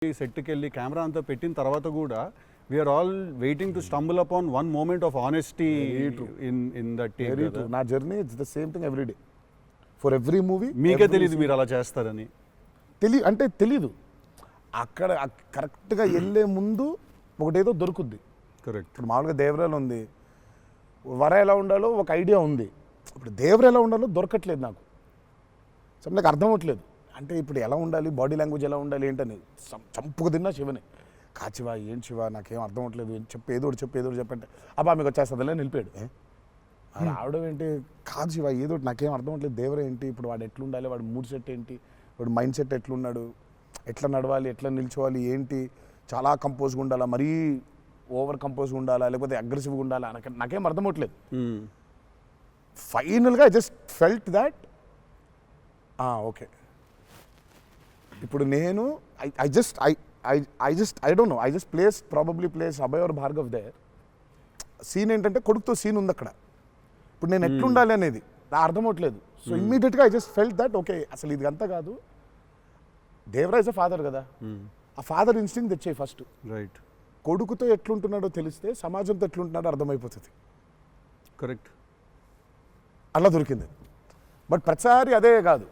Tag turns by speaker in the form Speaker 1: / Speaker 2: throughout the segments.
Speaker 1: సెట్కి వెళ్ళి కెమెరా అంతా పెట్టిన తర్వాత కూడా we are all waiting to stumble upon one moment of honesty in that
Speaker 2: very true. నా journey it's the same thing every day for every movie.
Speaker 1: మీకే తెలియదు మీరు అలా చేస్తారని?
Speaker 2: తెలీదు. అక్కడ కరెక్ట్గా వెళ్ళే ముందు ఒకటేదో దొరుకుద్ది.
Speaker 1: కరెక్ట్.
Speaker 2: ఇప్పుడు మామూలుగా దేవరాలు ఉంది, వర ఎలా ఉండాలో ఒక ఐడియా ఉంది. ఇప్పుడు దేవర ఎలా ఉండాలో దొరకట్లేదు నాకు. సో నాకు అర్థం అవ్వట్లేదు. అంటే ఇప్పుడు ఎలా ఉండాలి, బాడీ లాంగ్వేజ్ ఎలా ఉండాలి ఏంటని చంపుకు తిన్నా శివని. కాచివా ఏం శివ నాకేం అర్థం అవ్వట్లేదు, చెప్పు ఏదో చెప్పంటే అబ్బా మీకు వచ్చేస్తుందిలే నిలిపాడు. రావడం ఏంటి కాదు శివ ఏదో నాకేం అర్థం అవ్వట్లేదు. దేవర ఏంటి ఇప్పుడు, వాడు ఎట్లుండాలి, వాడు మూడ్ సెట్ ఏంటి, వాడు మైండ్ సెట్ ఎట్లున్నాడు, ఎట్లా నడవాలి, ఎట్లా నిల్చోవాలి ఏంటి, చాలా కంపోజ్గా ఉండాలా, మరీ ఓవర్ కంపోజ్గా ఉండాలా, లేకపోతే అగ్రెసివ్గా ఉండాలా, నాకేం అర్థం అవ్వట్లేదు. ఫైనల్గా I just felt that okay ఇప్పుడు నేను I don't know, I just place Abhay or Bhargav there. Scene ఏంటంటే కొడుకుతో సీన్ ఉంది అక్కడ. ఇప్పుడు నేను ఎట్లుండాలి అనేది నాకు అర్థం అవ్వట్లేదు. సో ఇమ్మీడియట్గా I just felt that okay అసలు ఇది అంతా కాదు, దేవరా ఇస్ అ ఫాదర్ కదా, ఆ ఫాదర్ ఇన్స్టింక్ట్ తెచ్చేయి ఫస్ట్.
Speaker 1: రైట్.
Speaker 2: కొడుకుతో ఎట్లుంటున్నాడో తెలిస్తే సమాజంతో ఎట్లుంటున్నాడో అర్థమైపోతుంది.
Speaker 1: కరెక్ట్.
Speaker 2: అలా దొరికింది. బట్ ప్రతిసారి అదే కాదు.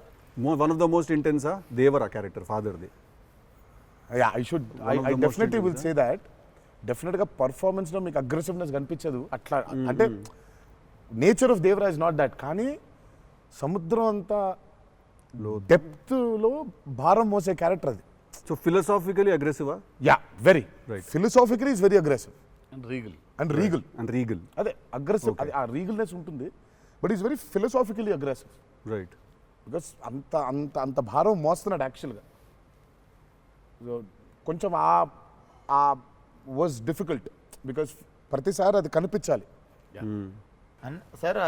Speaker 1: వన్ ఆఫ్ ద మోస్ట్ ఇంటెన్సా దేవరా క్యారెక్టర్ ఫాదర్ది.
Speaker 2: I definitely will say that. డెఫినెట్గా పర్ఫార్మెన్స్లో మీకు అగ్రెసివ్నెస్ కనిపించదు అట్లా. అంటే nature of Devara is not that. కానీ సముద్రం అంతా డెప్త్లో భారం మోసే క్యారెక్టర్ అది.
Speaker 1: సో ఫిలాసాఫికలీ అగ్రెసివా?
Speaker 2: Yeah, very.
Speaker 1: Right.
Speaker 2: Philosophically is very aggressive
Speaker 3: and regal.
Speaker 1: And regal.
Speaker 2: అదే అగ్రెసివ్, ఆ రీగల్నెస్ ఉంటుంది. But is very philosophically aggressive.
Speaker 1: Right.
Speaker 2: Because అంత అంత అంత భారం మోస్తున్నాడు యాక్చువల్గా. సో కొంచెం ఆ వాజ్ డిఫికల్ట్ బికాస్ ప్రతిసారి అది కనిపించాలి.
Speaker 3: And sir